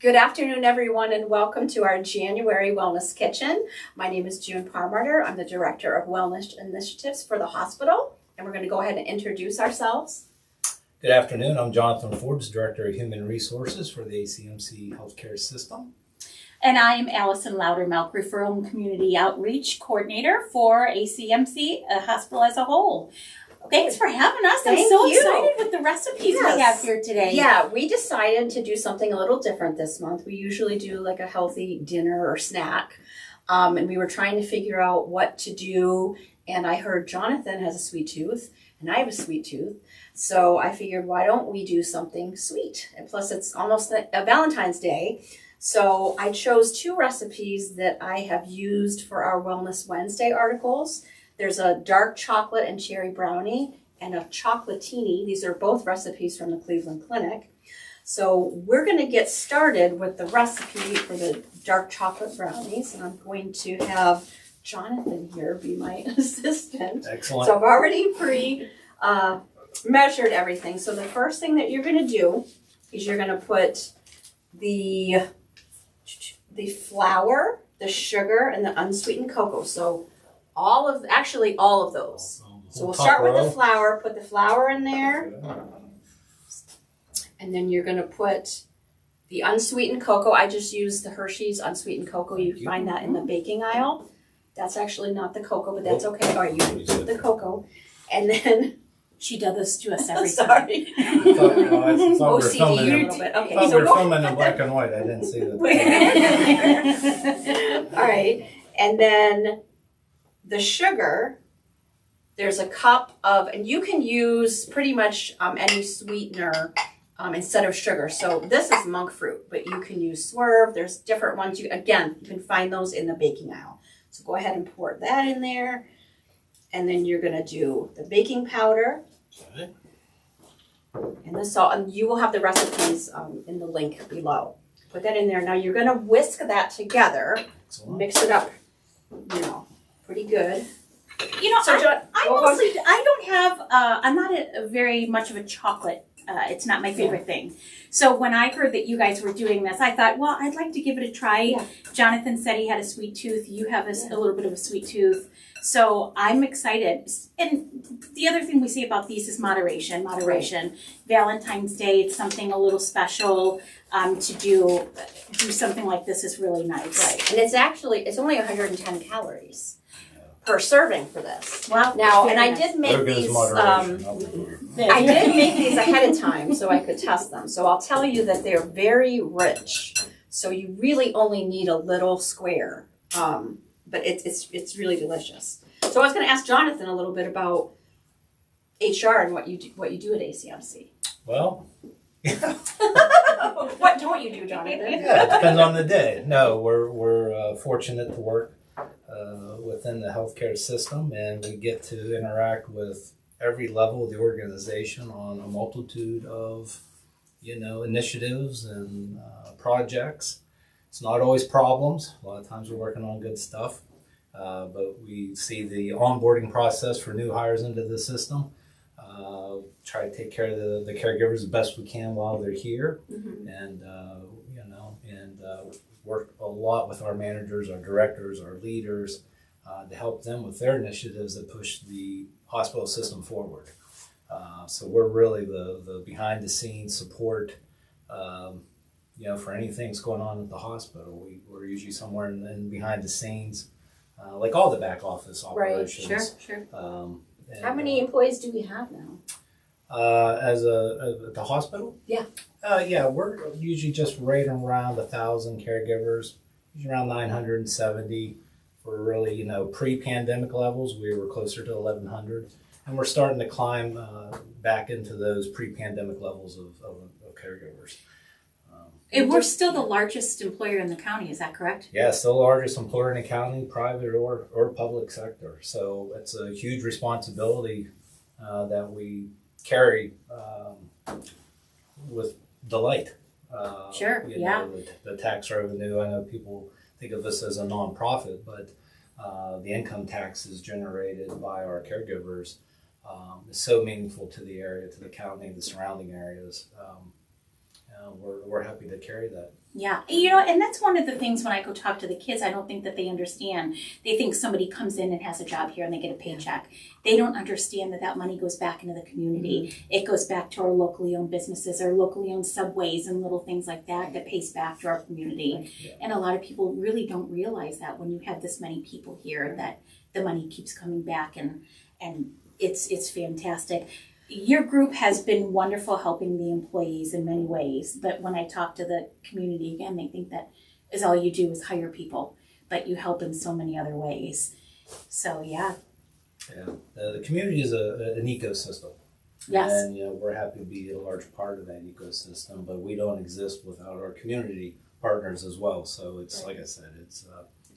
Good afternoon, everyone, and welcome to our January Wellness Kitchen. My name is June Parmarter. I'm the Director of Wellness Initiatives for the hospital, and we're going to go ahead and introduce ourselves. Good afternoon. I'm Jonathan Forbes, Director of Human Resources for the ACMC Healthcare System. And I am Allison Loudermilk, Referral and Community Outreach Coordinator for ACMC Hospital as a whole. Thanks for having us. I'm so excited with the recipes we have here today. Yeah, we decided to do something a little different this month. We usually do like a healthy dinner or snack. And we were trying to figure out what to do. And I heard Jonathan has a sweet tooth and I have a sweet tooth. So I figured, why don't we do something sweet? And plus it's almost a Valentine's Day. So I chose two recipes that I have used for our Wellness Wednesday articles. There's a dark chocolate and cherry brownie and a chocolatini. These are both recipes from the Cleveland Clinic. So we're going to get started with the recipe for the dark chocolate brownies. And I'm going to have Jonathan here be my assistant. Excellent. So I've already measured everything. So the first thing that you're going to do is you're going to put the flour, the sugar, and the unsweetened cocoa. So all of those. So we'll start with the flour. Put the flour in there. And then you're going to put the unsweetened cocoa. I just used the Hershey's unsweetened cocoa. You find that in the baking aisle. That's actually not the cocoa, but that's okay. All right, you put the cocoa. And then she does this to us every time. Sorry. I thought we were OCD filming, a little bit. Okay, so so we're filming in black and white. I didn't see that. All right. And then the sugar, there's a cup of, and you can use pretty much any sweetener instead of sugar. So this is monk fruit, but you can use Swerve. There's different ones. You can find those in the baking aisle. So go ahead and pour that in there. And then you're going to do the baking powder. Okay. And the salt. And you will have the recipes in the link below. Put that in there. Now you're going to whisk that together. Excellent. Mix it up, pretty good. So I'm not very much of a chocolate. It's not my favorite thing. So when I heard that you guys were doing this, I thought, well, I'd like to give it a try. Yeah. Jonathan said he had a sweet tooth. You have a little bit of a sweet tooth. So I'm excited. And the other thing we say about these is moderation. Right. Valentine's Day, it's something a little special to do something like this is really nice. Right. And it's only 110 calories per serving for this. Wow. Now, and I did make these ahead of time so I could test them. So I'll tell you that they're very rich. So you really only need a little square. But it's really delicious. So I was going to ask Jonathan a little bit about HR and what you do at ACMC. Well, what don't you do, Jonathan? Yeah, it depends on the day. No, we're fortunate to work within the healthcare system, and we get to interact with every level of the organization on a multitude of initiatives and projects. It's not always problems. A lot of times we're working on good stuff, but we see the onboarding process for new hires into the system. Try to take care of the caregivers the best we can while they're here, and work a lot with our managers, our directors, our leaders to help them with their initiatives that push the hospital system forward. So we're really the behind the scenes support. For anything that's going on at the hospital, we're usually somewhere in behind the scenes, like all the back office operations. Right, sure. How many employees do we have now? At the hospital? Yeah. We're usually just right around 1,000 caregivers, usually around 970. For really, pre-pandemic levels, we were closer to 1,100. And we're starting to climb back into those pre-pandemic levels of caregivers. And we're still the largest employer in the county, is that correct? Yeah, still the largest employer in the county, private or public sector. So it's a huge responsibility that we carry with delight. The tax revenue, I know people think of this as a nonprofit, but the income taxes generated by our caregivers is so meaningful to the area, to the county, the surrounding areas. we're happy to carry that. Yeah, and that's one of the things when I go talk to the kids, I don't think that they understand. They think somebody comes in and has a job here and they get a paycheck. They don't understand that money goes back into the community. Mm-hmm. It goes back to our locally owned businesses, our locally owned subways and little things like that pays back to our community. Yeah. And a lot of people really don't realize that when you have this many people here that the money keeps coming back and it's fantastic. Your group has been wonderful helping the employees in many ways, but when I talk to the community again, they think that is all you do is hire people, but you help in so many other ways. So yeah. Yeah, the community is an ecosystem. Yes. And we're happy to be a large part of that ecosystem, but we don't exist without our community partners as well. So it's like I said, it's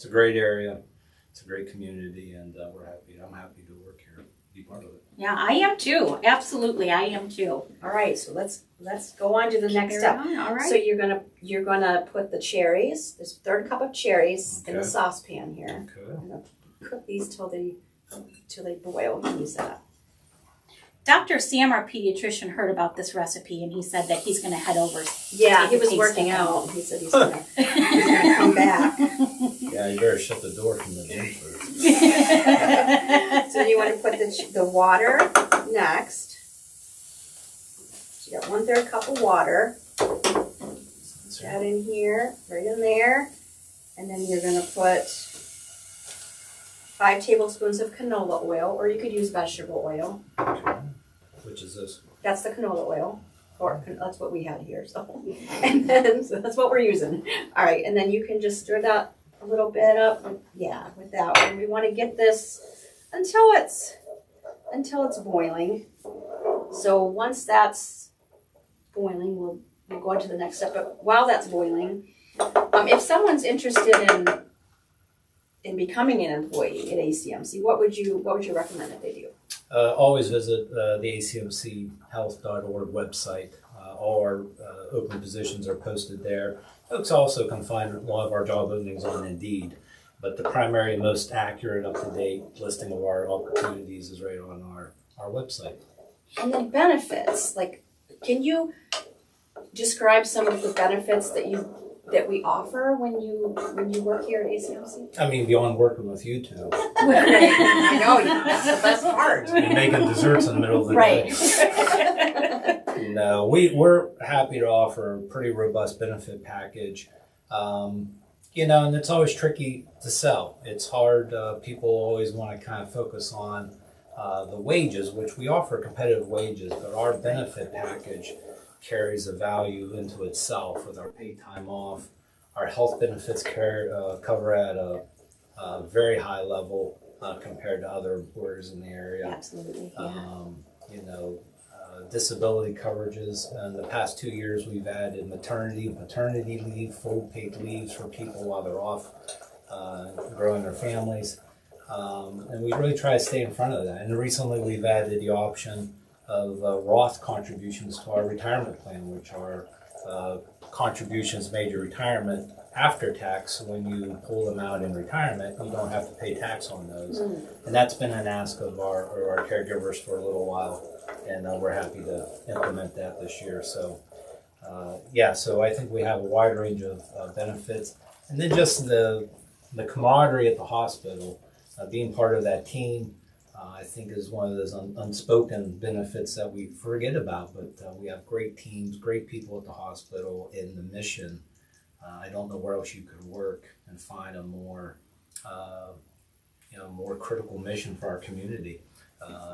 a great area, it's a great community, and I'm happy to work here, be part of it. Yeah, I am too. Absolutely, I am too. All right, so let's go on to the next step. All right. So you're gonna put the cherries. There's a third cup of cherries in the saucepan here. Okay. I'm gonna cook these till they boil. Use that. Dr. Sam, our pediatrician, heard about this recipe and he said that he's going to head over. Yeah, he was working out. He said he's gonna come back. Yeah, you better shut the door from the gym first. So you want to put the water next. So you got 1/3 cup of water. Put that in here, right in there, and then you're going to put 5 tablespoons of canola oil, or you could use vegetable oil. Okay. Which is this? That's the canola oil. Or that's what we had here. So, and then so that's what we're using. All right, and then you can just stir that a little bit up. Yeah, with that one. We want to get this until it's boiling. So once that's boiling, we'll go on to the next step. But while that's boiling, if someone's interested in becoming an employee at ACMC, what would you recommend that they do? Always visit the acmchealth.org website. All our open positions are posted there. Folks also can find a lot of our job openings on Indeed, but the primary, most accurate, up-to-date listing of our opportunities is right on our website. And then benefits, can you describe some of the benefits that we offer when you work here at ACMC? I mean, beyond working with you two. I know, that's the best part. And making desserts in the middle of the right. day. No, we're happy to offer a pretty robust benefit package. And it's always tricky to sell. It's hard. People always want to kind of focus on the wages, which we offer competitive wages, but our benefit package carries a value into itself with our paid time off. Our health benefits cover at a very high level compared to other employers in the area. Absolutely. Yeah. Disability coverages. In the past 2 years, we've added maternity and paternity leave, full paid leaves for people while they're off growing their families. And we really try to stay in front of that. And recently, we've added the option of Roth contributions to our retirement plan, which are contributions made to retirement after tax. When you pull them out in retirement, you don't have to pay tax on those. And that's been an ask of our caregivers for a little while, and we're happy to implement that this year. So so I think we have a wide range of benefits. And then just the camaraderie at the hospital, being part of that team, I think is one of those unspoken benefits that we forget about, but we have great teams, great people at the hospital in the mission. I don't know where else you could work and find a more critical mission for our community,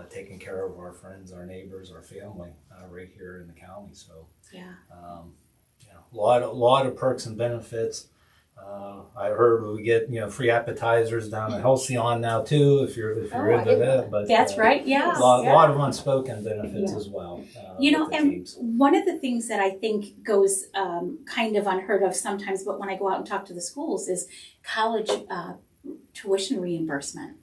taking care of our friends, our neighbors, our family right here in the county. So a lot of perks and benefits. I heard we get free appetizers down at Halcyon now too, if you're into that. But that's right. Yeah, a lot of unspoken benefits as well. And teams. One of the things that I think goes kind of unheard of sometimes, but when I go out and talk to the schools, is college tuition reimbursement.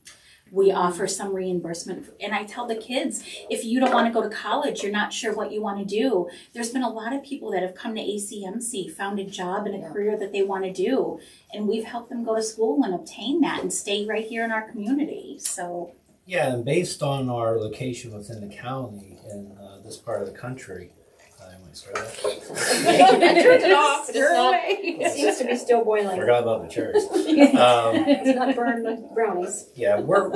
We offer some reimbursement, and I tell the kids, if you don't want to go to college, you're not sure what you want to do. There's been a lot of people that have come to ACMC, found a job and a career that they want to do, and we've helped them go to school and obtain that and stay right here in our community. So and based on our location within the county in this part of the country, nice, right? I turned it off. It's Stir not, away. it seems to be still boiling. Forgot about the cherries. It's not burned like brownies. Yeah, we're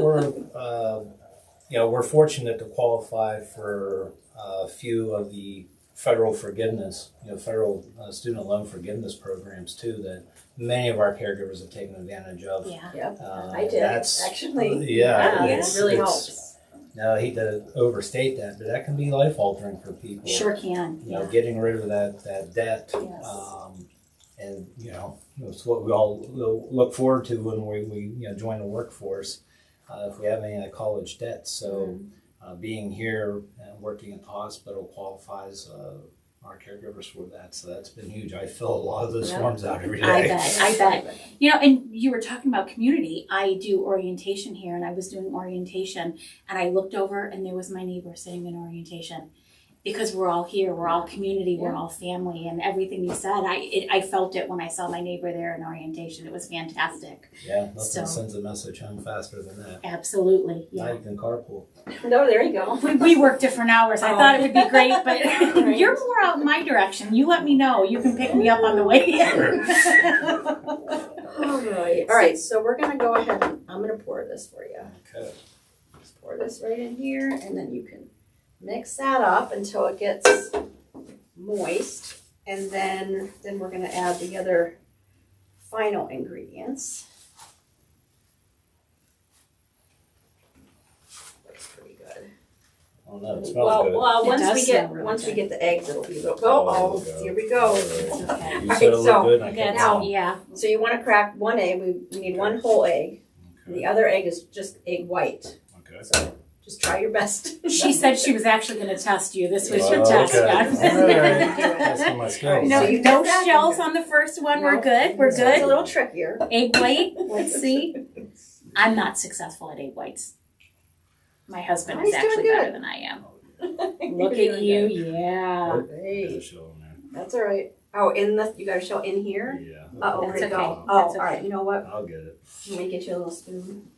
fortunate to qualify for a few of the federal forgiveness, federal student loan forgiveness programs too, that many of our caregivers have taken advantage of. Yeah. Yep, I did actually. Yeah, it really helps. No, I hate to overstate that, but that can be life altering for people. Sure can. Getting rid of that debt. Yes. And it's what we all look forward to when we join the workforce. If we have any college debt, so being here and working at the hospital qualifies our caregivers for that. So that's been huge. I fill a lot of those forms out every day. I bet. And you were talking about community. I do orientation here, and I was doing orientation, and I looked over, and there was my neighbor sitting in orientation. Because we're all here, we're all community, we're all family, and everything you said, I felt it when I saw my neighbor there in orientation. It was fantastic. Yeah, nothing sends a message home faster than that. Absolutely. Yeah. Now you can carpool. No, there you go. We work different hours. I thought it would be great, but you're more out in my direction. You let me know. You can pick me up on the way in. All right, so we're going to go ahead and I'm going to pour this for you. Okay. Just pour this right in here, and then you can mix that up until it gets moist, and then we're going to add the other final ingredients. Looks pretty good. Oh no, it smells good. Well, It does smell really once we good. get the eggs, it'll be little. Oh, Here we go. Okay. You said it looked good, and I kept Now- going. Yeah. So you want to crack one egg. We need one whole egg. And the other egg is just egg white. Okay. So just try your best. She said she was actually going to test you. This was your Oh, test. okay. guys. All right. Testing my skills. No, So you no did that? shells on the first one. We're good. We're So it's a good. little trickier. Egg white. Let's see. I'm not successful at egg whites. My husband is He's doing actually good. better than I am. Look at you. Yeah. Hey, Show 'em there. that's all right. Oh, you got a shell in here? Yeah. Uh-oh, That's where'd it okay. go? Oh, That's all right. okay. You know what? I'll get it. Let me get you a little spoon.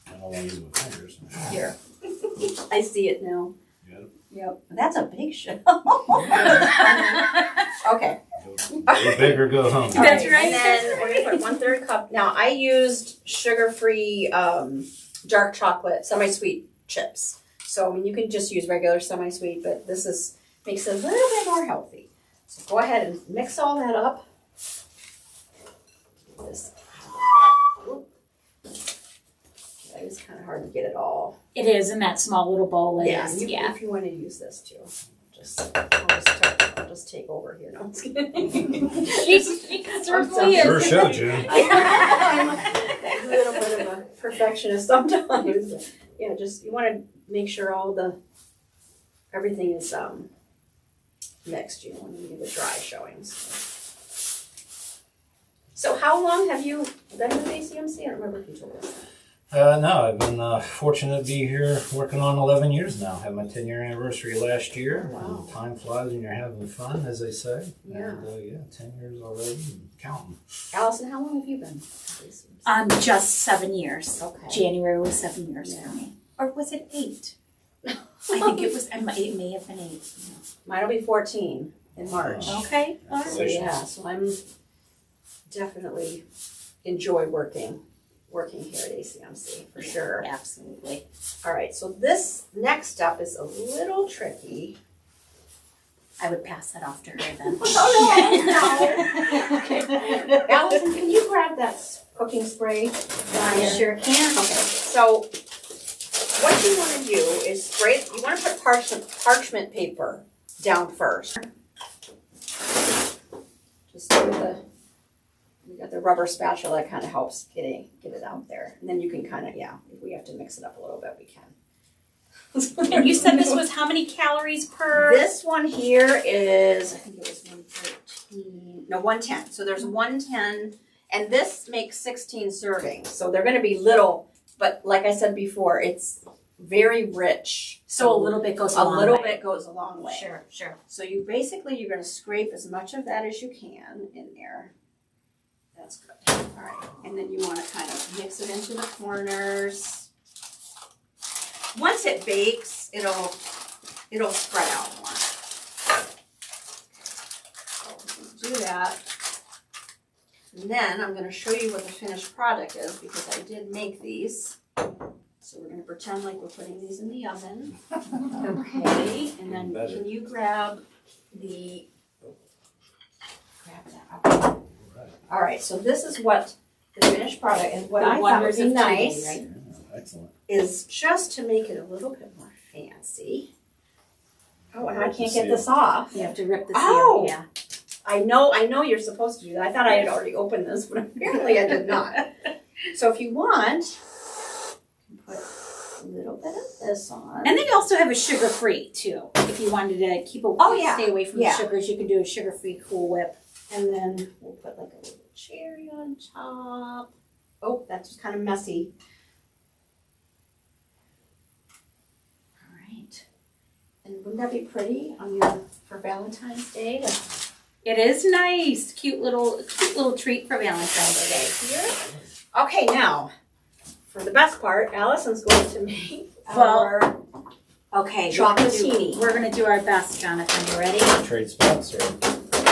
I don't want to use my fingers. Here. I see it now. Yep. Yep. That's a big shell. Okay. Go big or go home. That's All right. And then we're gonna put 1/3 cup. Now I used sugar-free dark chocolate semi-sweet chips. So I mean you can just use regular semi-sweet, but this makes it a little bit more healthy. So go ahead and mix all that up. This. It's kind of hard to get it all. It is in that small little bowl. It is. Yeah. If you want to use this too, I'll just take over here. No, I'm just kidding. She certainly Sure is. showed you. I'm a little bit of a perfectionist sometimes. But yeah, you want to make sure everything is mixed. You don't want to get the dry showings. So how long have you been with ACMC? I don't remember if you told us. No, I've been fortunate to be here working on 11 years now. Had my 10-year anniversary last year. Wow. Time flies when you're having fun, as they say. Yeah. And 10 years already and counting. Allison, how long have you been with ACMC? Just 7 years. Okay. January was 7 years for me. Or was it 8? I think it may have been 8. Mine will be 14 in March. Okay. All right. So yeah, so I'm definitely enjoy working here at ACMC for sure. Absolutely. All right, so this next step is a little tricky. I would pass that off to her then. Oh, no. Okay. Allison, can you grab that cooking spray? I sure can. Okay, so what you want to do is spray, you want to put parchment paper down first. Just we got the rubber spatula that kind of helps get it out there. And then you can kind of, if we have to mix it up a little bit, we can. And you said this was how many calories per? This one here is, I think it was 113, no, 110. So there's 110, and this makes 16 servings. So they're going to be little, but like I said before, it's very rich. So a little bit goes a long way. A little bit goes a long way. Sure. So you're going to scrape as much of that as you can in there. That's good. All right, and then you want to kind of mix it into the corners. Once it bakes, it'll spread out more. that. And then I'm going to show you what the finished product is because I did make these. So we're going to pretend like we're putting these in the oven. Okay, and then can you grab that. All right, so this is what the finished product and what I thought would be nice Excellent. is just to make it a little bit more fancy. Oh, and I can't get this off. You have to rip the Oh! seal. Yeah. I know you're supposed to do that. I thought I had already opened this, but apparently I did not. So if you want, you can put a little bit of this on. And they also have a sugar-free too. If you wanted to keep stay away from the sugars, you can do a sugar-free Cool Whip. And then we'll put like a little cherry on top. Oh, that's just kind of messy. All right. And wouldn't that be pretty on for Valentine's Day? It is nice. Cute little treat for Valentine's Day. Here. Okay, now for the best part, Allison's going to make Okay, chocolatini. We're gonna do our best, Jonathan. You ready? Trade spots or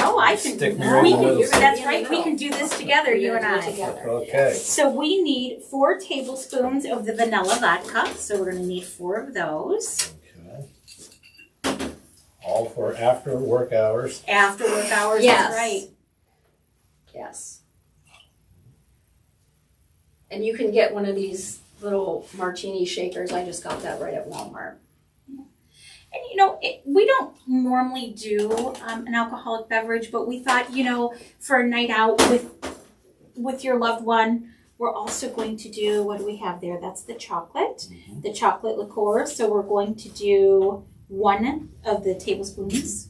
Oh, I can. Stick me right in the middle. That's right. We can do this together, you and I. okay. So we need 4 tablespoons of the vanilla vodka. So we're gonna need 4 of those. Okay. All for after work hours. After work hours. Yes. That's right. Yes. And you can get one of these little martini shakers. I just got that right at Walmart. And we don't normally do an alcoholic beverage, but we thought, for a night out with your loved one, we're also going to do, what do we have there? That's the chocolate, the chocolate liqueur. So we're going to do 1 of the tablespoons.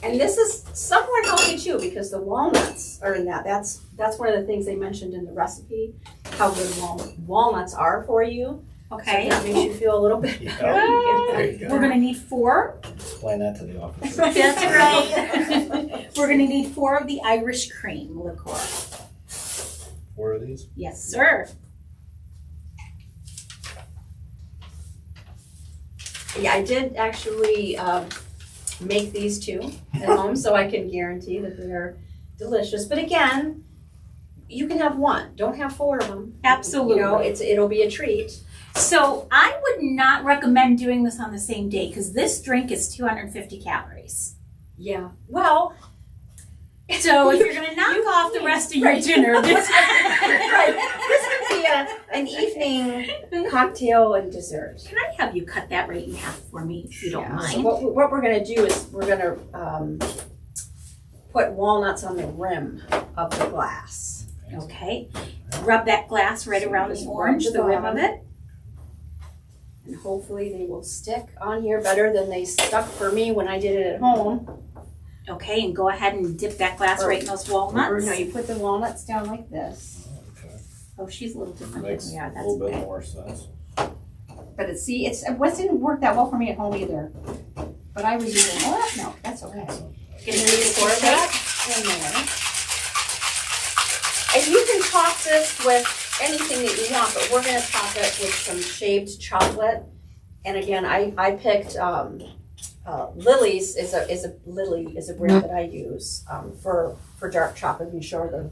And this is somewhat healthy too because the walnuts are in that. That's one of the things they mentioned in the recipe, how good walnuts are for you. Okay. So that makes you feel a little bit better. There you go. We're going to need 4. Explain that to the office. That's right. We're going to need 4 of the Irish cream liqueur. 4 of these? Yes, sir. Yeah, I did actually make these too at home, so I can guarantee that they're delicious. But again, you can have 1. Don't have 4 of them. Absolutely. It'll be a treat. So I would not recommend doing this on the same day because this drink is 250 calories. Yeah. Well, so if you're going to knock off the rest of your dinner, this would be an evening cocktail and dessert. Can I have you cut that right in half for me if you don't mind? So what we're going to do is we're going to put walnuts on the rim of the glass. Okay. Rub that glass right around the orange, the rim of it. And hopefully they will stick on here better than they stuck for me when I did it at home. Okay, and go ahead and dip that glass right in those walnuts. Or no, you put the walnuts down like this. Okay. Oh, she's a little different Makes than we are. a That's little bit okay. more sense. But it didn't work that well for me at home either. But I was using, no, that's okay. Get a little Pour that in there. And you can top this with anything that you want, but we're going to top it with some shaved chocolate. And again, I picked Lily's is a brand that I use for dark chocolate. You show them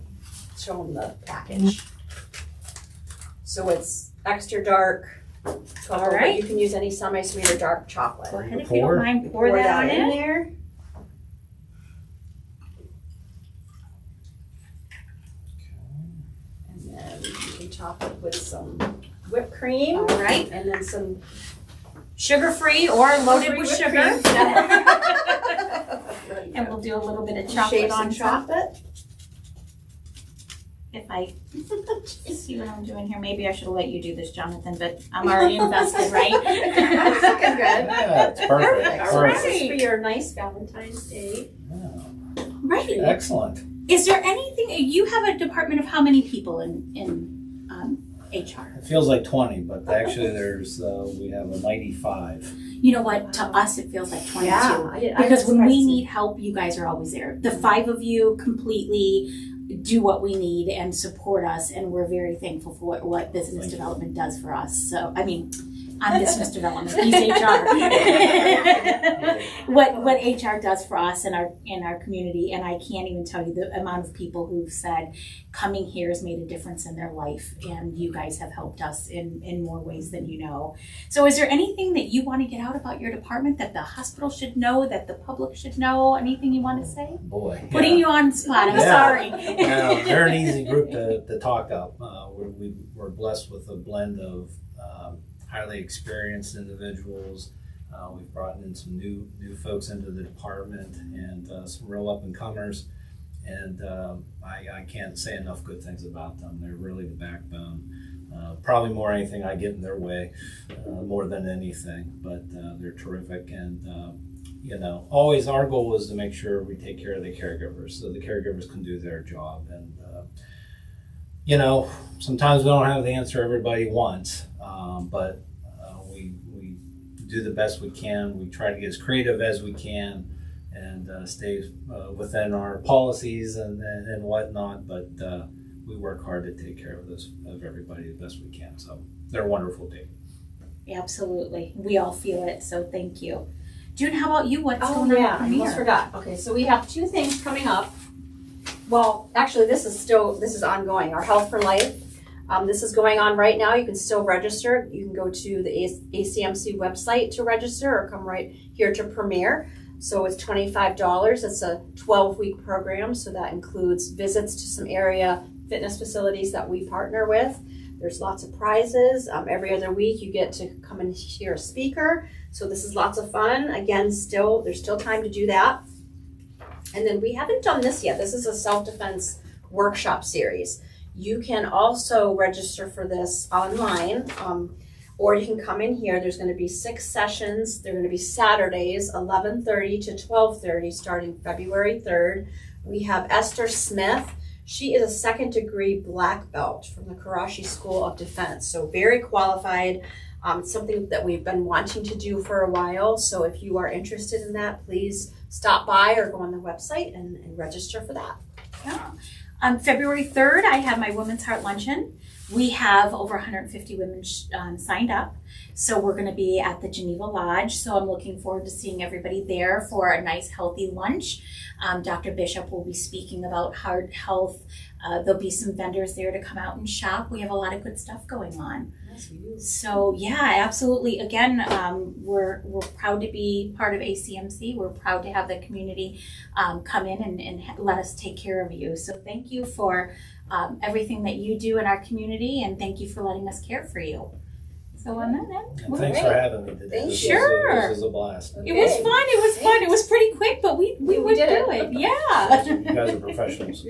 the package. So it's extra dark chocolate. All right. But you can use any semi-sweet or dark chocolate. Go ahead if you don't mind. Pour that on in there. And then you can top it with some whipped cream. All right. And then some sugar-free or loaded with sugar. Right. And we'll do a little bit of chocolate on top. chocolate. If I see what I'm doing here, maybe I should let you do this, Jonathan, but I'm already invested, right? That's looking good. Yeah, it's perfect. All right. This is for your nice Valentine's Day. Yeah. Right. Excellent. Is there anything, you have a department of how many people in HR? It feels like 20, but actually we have a mighty 5. You know what? To us, it feels like 22. Yeah, because when we need help, you guys are always there. The 5 of you completely do what we need and support us, and we're very thankful for what business development does for us. So, I'm business development. He's HR. what HR does for us in our community, and I can't even tell you the amount of people who've said coming here has made a difference in their life, and you guys have helped us in more ways than you know. So is there anything that you want to get out about your department that the hospital should know, that the public should know? Anything you want to say? Boy, Putting you on the spot. I'm sorry. No, they're an easy group to talk up. We're blessed with a blend of highly experienced individuals. We've brought in some new folks into the department, and some real up and comers. And I can't say enough good things about them. They're really the backbone. Probably more anything I get in their way, more than anything. But they're terrific, and always our goal is to make sure we take care of the caregivers, so the caregivers can do their job. And sometimes we don't have the answer everybody wants, but we do the best we can. We try to get as creative as we can, and stay within our policies and whatnot. But we work hard to take care of everybody the best we can. So they're a wonderful team. Absolutely, we all feel it. So thank you, June. How about you? What's going on? I almost forgot. Okay, so we have 2 things coming up. Well, actually, this is ongoing. Our Health for Life. This is going on right now. You can still register. You can go to the ACMC website to register, or come right here to Premier. So it's $25. It's a 12-week program, so that includes visits to some area fitness facilities that we partner with. There's lots of prizes. Every other week you get to come and hear a speaker. So this is lots of fun. Again, there's still time to do that. And then we haven't done this yet. This is a self-defense workshop series. You can also register for this online, or you can come in here. There's going to be 6 sessions. They're going to be Saturdays, 11:30 to 12:30, starting February 3rd. We have Esther Smith. She is a 2nd-degree black belt from the Karashi School of Defense, so very qualified. It's something that we've been wanting to do for a while, so if you are interested in that, please stop by or go on the website and register for that. Yeah. On February 3rd, I have my Women's Heart Luncheon. We have over 150 women signed up. So we're going to be at the Geneva Lodge. So I'm looking forward to seeing everybody there for a nice, healthy lunch. Dr. Bishop will be speaking about heart health. There'll be some vendors there to come out and shop. We have a lot of good stuff going on. Yes, we do. So yeah, absolutely. Again, we're proud to be part of ACMC. We're proud to have the community come in and let us take care of you. So thank you for everything that you do in our community, and thank you for letting us care for you. So on that end, Thanks for having me today. Thank This you. Sure. was a blast. It was fun. It was fun. It was pretty quick, but we did did it. it. Yeah. You guys are professionals.